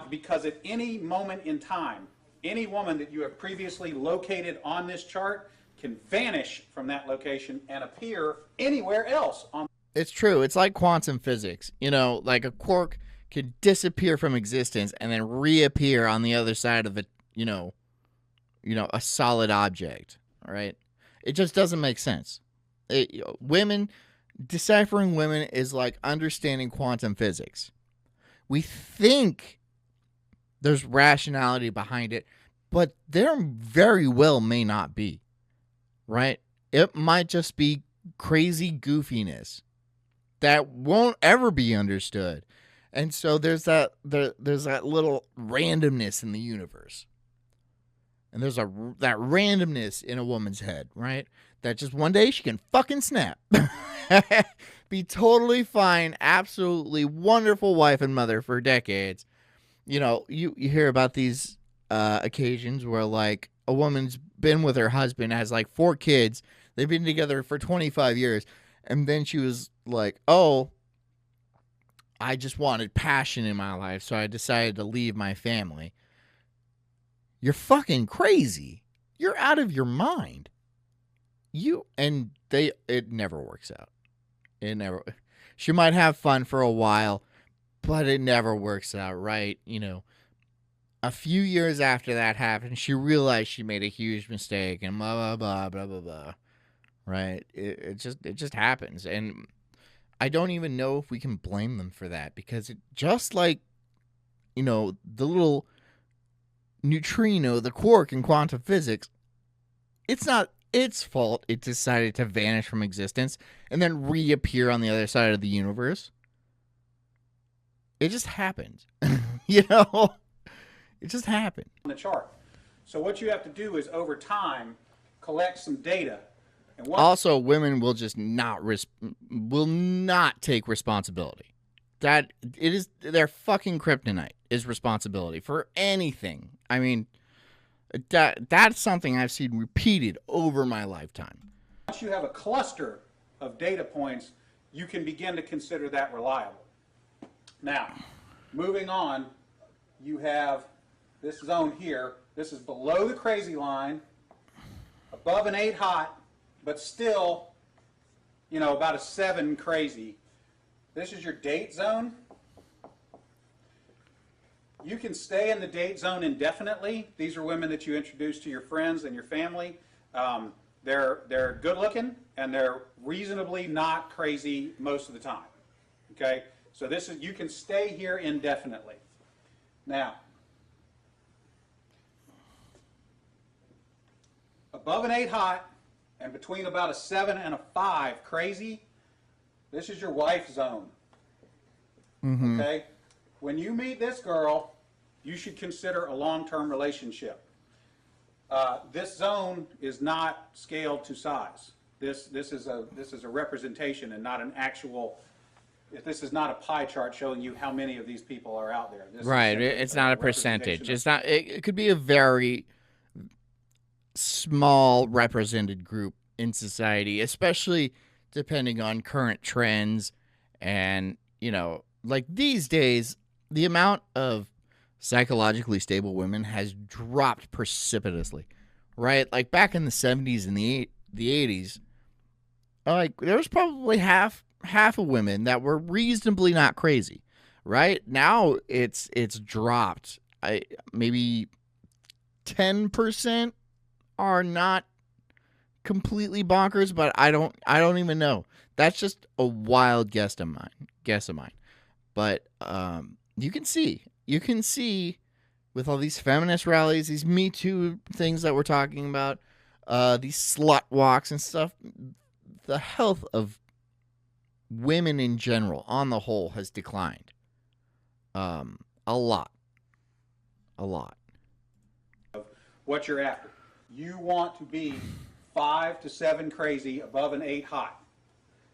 Because at any moment in time, any woman that you have previously located on this chart can vanish from that location and appear anywhere else on. It's true. It's like quantum physics. You know, like a quark could disappear from existence and then reappear on the other side of a, you know, a solid object. All right. It just doesn't make sense. Deciphering women is like understanding quantum physics. We think there's rationality behind it, but there very well may not be. Right? It might just be crazy goofiness that won't ever be understood. And so there's that little randomness in the universe. And there's that randomness in a woman's head, right? That just one day she can fucking snap. Be totally fine, absolutely wonderful wife and mother for decades. You know, you hear about these occasions where like a woman's been with her husband, has like 4 kids. They've been together for 25 years. And then she was like, oh, I just wanted passion in my life, so I decided to leave my family. You're fucking crazy. You're out of your mind. It never works out. She might have fun for a while, but it never works out, right? You know, a few years after that happened, she realized she made a huge mistake and blah, blah, blah, blah, blah, blah. Right? It just happens. And I don't even know if we can blame them for that, because it just like, you know, the little neutrino, the quark in quantum physics, it's not its fault it decided to vanish from existence and then reappear on the other side of the universe. It just happened. You know? It just happened. On the chart. So what you have to do is over time collect some data. And also, women will just not take responsibility. That it is their fucking kryptonite is responsibility for anything. I mean, that's something I've seen repeated over my lifetime. Once you have a cluster of data points, you can begin to consider that reliable. Now, moving on, you have this zone here. This is below the crazy line, above an 8 hot, but still, you know, about a 7 crazy. This is your date zone. You can stay in the date zone indefinitely. These are women that you introduce to your friends and your family. They're good looking and they're reasonably not crazy most of the time. Okay, so you can stay here indefinitely. Now, above an 8 hot and between about a 7 and a 5 crazy, this is your wife zone. Mm-hmm. Okay? When you meet this girl, you should consider a long-term relationship. This zone is not scaled to size. This is a representation and not an actual This is not a pie chart showing you how many of these people are out there. This is Right. simply It's not a percentage. representation It's not. It could be a very small represented group in society, especially depending on current trends. And, you know, like these days, the amount of psychologically stable women has dropped precipitously, right? Like back in the 70s and the 80s, like there was probably half of women that were reasonably not crazy, right? Now it's dropped. Maybe 10% are not completely bonkers, but I don't even know. That's just a wild guess of mine. But you can see with all these feminist rallies, these Me Too things that we're talking about, these slut walks and stuff, the health of women in general, on the whole, has declined. A lot. what you're after. You want to be 5 to 7 crazy, above an 8 hot.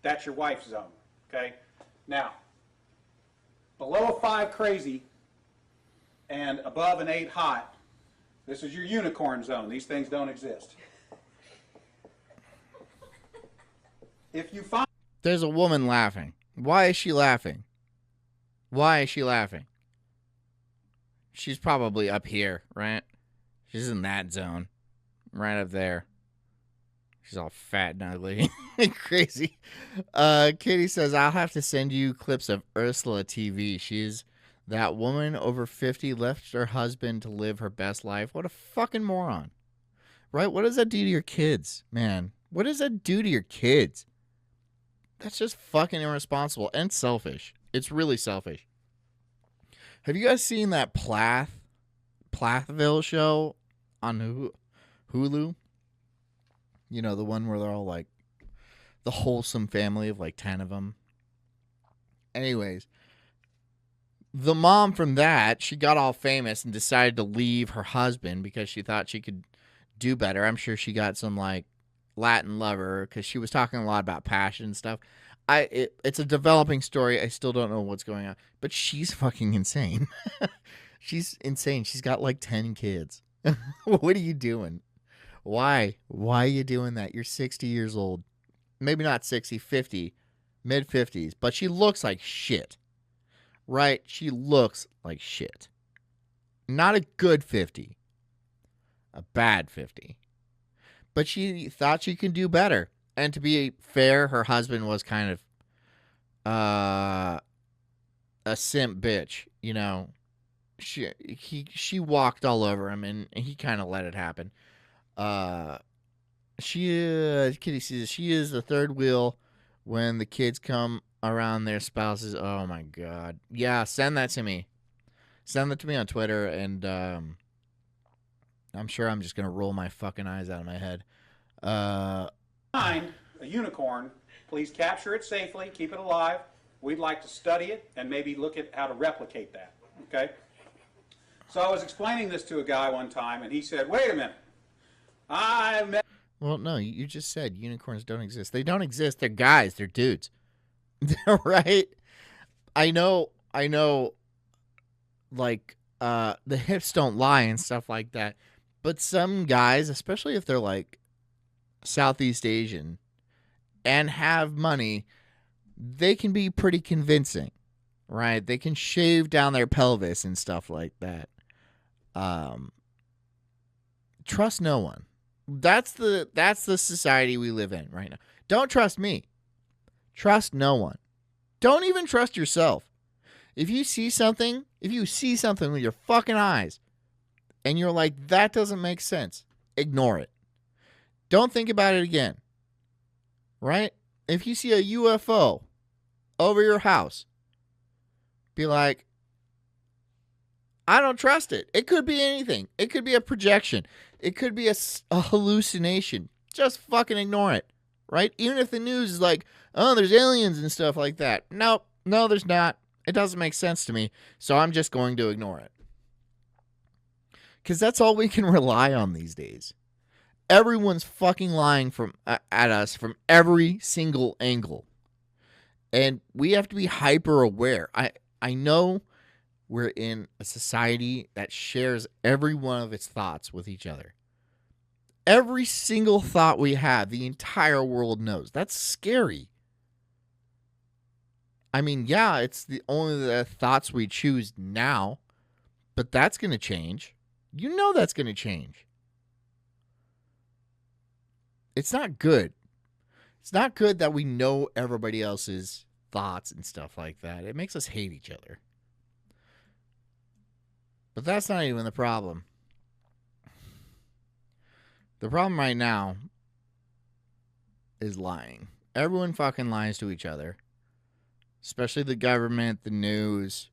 That's your wife's zone, okay? Now, below a 5 crazy and above an 8 hot, this is your unicorn zone. These things don't exist. If you find... There's a woman laughing. Why is she laughing? Why is she laughing? She's probably up here, right? She's in that zone. Right up there. She's all fat and ugly and crazy. Katie says, I'll have to send you clips of Ursula TV. She's that woman over 50 left her husband to live her best life. What a fucking moron. Right? What does that do to your kids, man? What does that do to your kids? That's just fucking irresponsible and selfish. It's really selfish. Have you guys seen that Plathville show on Hulu? You know, the one where they're all like the wholesome family of like 10 of them. Anyways, the mom from that, she got all famous and decided to leave her husband because she thought she could do better. I'm sure she got some like Latin lover because she was talking a lot about passion and stuff. It's a developing story. I still don't know what's going on, but she's fucking insane. She's insane. She's got like 10 kids. What are you doing? Why are you doing that? You're 60 years old. Maybe not 60, 50, mid 50s, but she looks like shit. Right? She looks like shit. Not a good 50. A bad 50. But she thought she could do better. And to be fair, her husband was kind of a simp bitch, you know. She walked all over him and he kind of let it happen. Kitty says she is the third wheel when the kids come around their spouses. Oh my God. Yeah, send that to me. Send that to me on Twitter, and I'm sure I'm just gonna roll my fucking eyes out of my head. Find a unicorn, please capture it safely, keep it alive. We'd like to study it and maybe look at how to replicate that, okay? So I was explaining this to a guy one time, and he said, wait a minute. Well, no, you just said unicorns don't exist. They don't exist. They're guys. They're dudes. Right? I know, like, the hips don't lie and stuff like that. But some guys, especially if they're, like, Southeast Asian and have money, they can be pretty convincing, right? They can shave down their pelvis and stuff like that. Trust no one. That's the society we live in right now. Don't trust me. Trust no one. Don't even trust yourself. If you see something with your fucking eyes and you're like, that doesn't make sense, ignore it. Don't think about it again. Right? If you see a UFO over your house, be like, I don't trust it. It could be anything. It could be a projection. It could be a hallucination. Just fucking ignore it. Right? Even if the news is like, oh, there's aliens and stuff like that. No, there's not. It doesn't make sense to me. So I'm just going to ignore it. Because that's all we can rely on these days. Everyone's fucking lying at us from every single angle. And we have to be hyper aware. I know we're in a society that shares every one of its thoughts with each other. Every single thought we have, the entire world knows. That's scary. I mean, yeah, it's only the thoughts we choose now, but that's going to change. You know that's going to change. It's not good. It's not good that we know everybody else's thoughts and stuff like that. It makes us hate each other. But that's not even the problem. The problem right now is lying. Everyone fucking lies to each other. Especially the government, the news,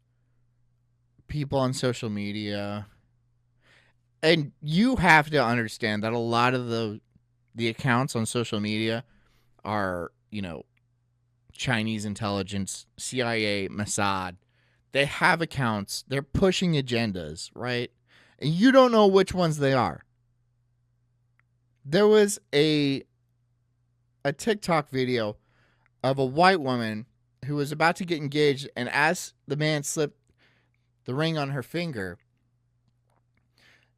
people on social media. And you have to understand that a lot of the accounts on social media are, you know, Chinese intelligence, CIA, Mossad. They have accounts. They're pushing agendas, right? And you don't know which ones they are. There was a TikTok video of a white woman who was about to get engaged, and as the man slipped the ring on her finger,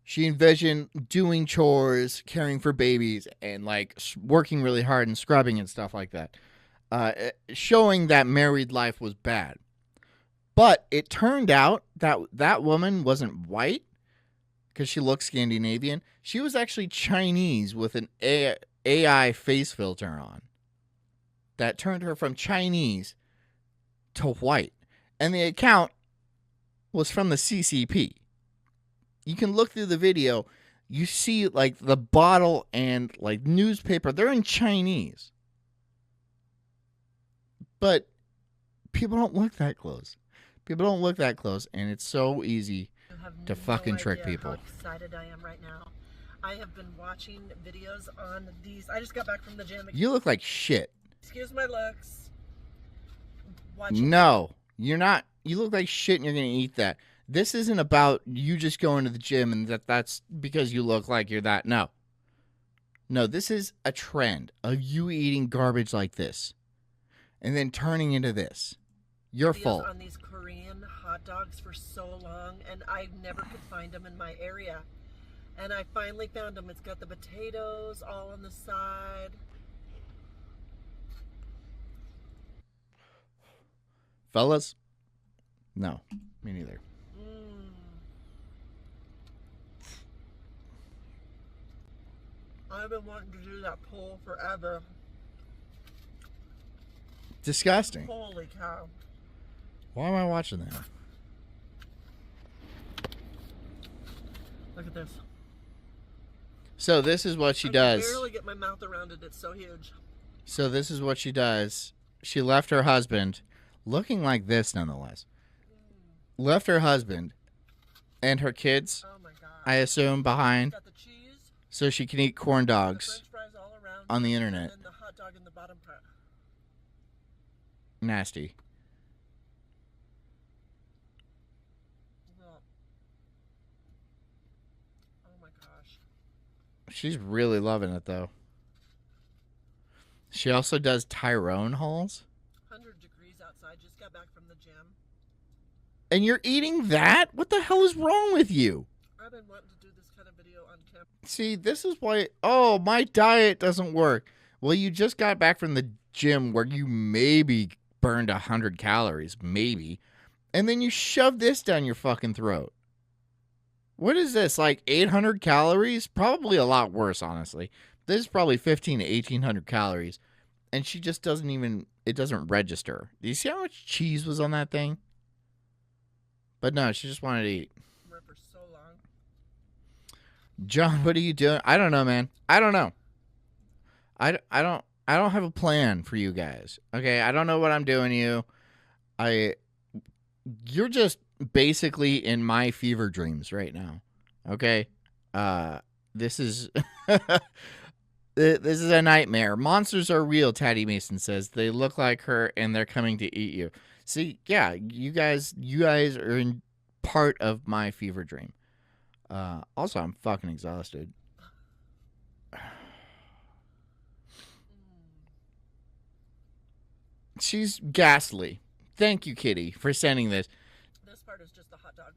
she envisioned doing chores, caring for babies, and like working really hard and scrubbing and stuff like that, showing that married life was bad. But it turned out that that woman wasn't white because she looked Scandinavian. She was actually Chinese with an AI face filter on that turned her from Chinese to white. And the account was from the CCP. You can look through the video. You see like the bottle and like newspaper. They're in Chinese. But people don't look that close. People don't look that close, and it's so easy to fucking trick people. How excited I am right now. I have been watching videos on these. I just got back from the gym. You look like shit. Excuse my looks. No, you're not. You look like shit, and you're going to eat that. This isn't about you just going to the gym and that's because you look like you're that. No. No, this is a trend of you eating garbage like this and then turning into this. Your fault. On these Korean hot dogs for so long, and I never could find them in my area. And I finally found them. It's got the potatoes all on the side. Fellas? No, me neither. I've been wanting to do that pull forever. Disgusting. Holy cow. Why am I watching that? Look at this. So this is what she does. I can barely get my mouth around it. It's so huge. So this is what she does. She left her husband, looking like this nonetheless. Left her husband and her kids, I assume, behind, so she can eat corn dogs on the internet. And the hot dog in the bottom part. Nasty. Oh my gosh. She's really loving it, though. She also does Tyrone hauls. 100 degrees outside. Just got back from the gym. And you're eating that? What the hell is wrong with you? I've been wanting to do this kind of video on camera. See, this is why... Oh, my diet doesn't work. Well, you just got back from the gym where you maybe burned 100 calories. Maybe. And then you shove this down your fucking throat. What is this? Like 800 calories? Probably a lot worse, honestly. This is probably 1,500 to 1,800 calories. And she just doesn't even... It doesn't register. Do you see how much cheese was on that thing? But no, she just wanted to eat. For so long. John, what are you doing? I don't know, man. I don't know. I don't have a plan for you guys. Okay, I don't know what I'm doing to you. You're just basically in my fever dreams right now. Okay? This is this is a nightmare. Monsters are real, Taddy Mason says. They look like her and they're coming to eat you. See, yeah, you guys are in part of my fever dream. Also, I'm fucking exhausted. She's ghastly. Thank you, Kitty, for sending this. This part is just the hot dog.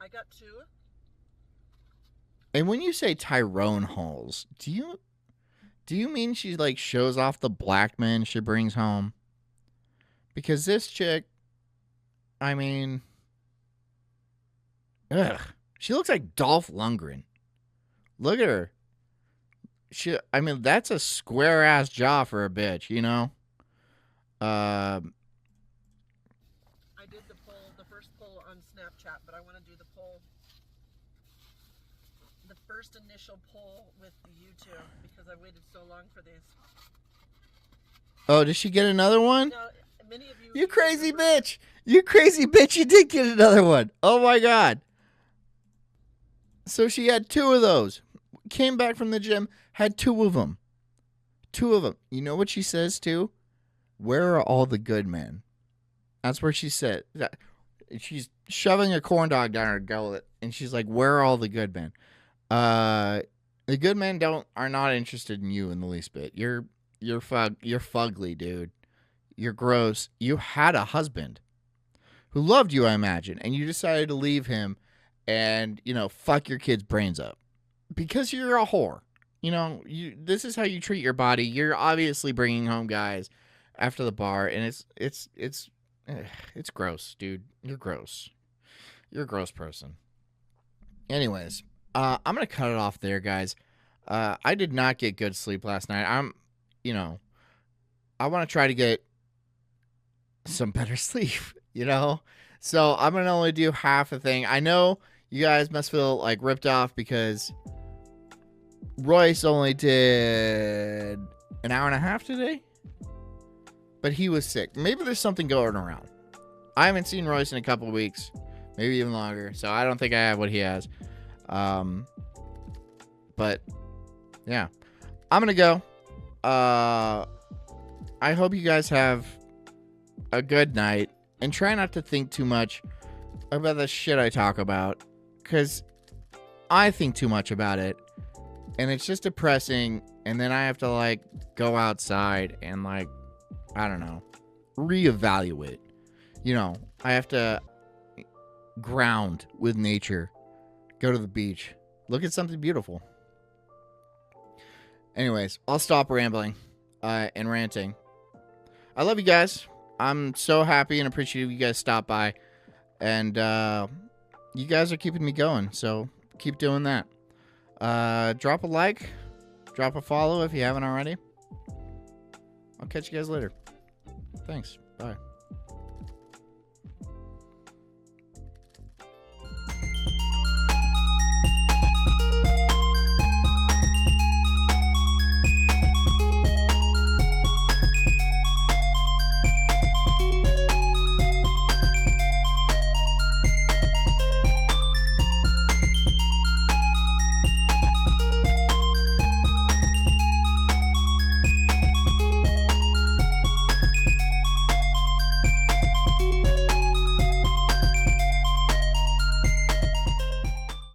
I got 2. And when you say Tyrone holes, do you mean she like shows off the black men she brings home? Because this chick, I mean, she looks like Dolph Lundgren. Look at her. I mean, that's a square ass jaw for a bitch, you know. I did the first poll on Snapchat, but I want to do the poll. The first initial poll with YouTube because I waited so long for these. Oh, did she get another one? Now, many of you. You crazy bitch! You crazy bitch! You did get another one. Oh my god. So she had 2 of those. Came back from the gym, had 2 of them. 2 of them. You know what she says too? Where are all the good men? That's where she said that. She's shoving a corn dog down her gullet, and she's like, "Where are all the good men?" The good men are not interested in you in the least bit. You're fugly, dude. You're gross. You had a husband who loved you, I imagine, and you decided to leave him and, fuck your kid's brains up because you're a whore. This is how you treat your body. You're obviously bringing home guys after the bar, and it's gross, dude. You're gross. You're a gross person. Anyways, I'm gonna cut it off there, guys. I did not get good sleep last night. I want to try to get some better sleep, So I'm going to only do half the thing. I know you guys must feel like ripped off because Royce only did an hour and a half today, but he was sick. Maybe there's something going around. I haven't seen Royce in a couple of weeks, maybe even longer, so I don't think I have what he has. But yeah, I'm going to go. I hope you guys have a good night and try not to think too much about the shit I talk about, because I think too much about it and it's just depressing, and then I have to go outside and I don't know, reevaluate. I have to ground with nature, go to the beach, look at something beautiful. Anyways, I'll stop rambling and ranting. I love you guys. I'm so happy and appreciative you guys stopped by. And you guys are keeping me going, so keep doing that. Drop a like. Drop a follow if you haven't already. I'll catch you guys later. Thanks. Bye.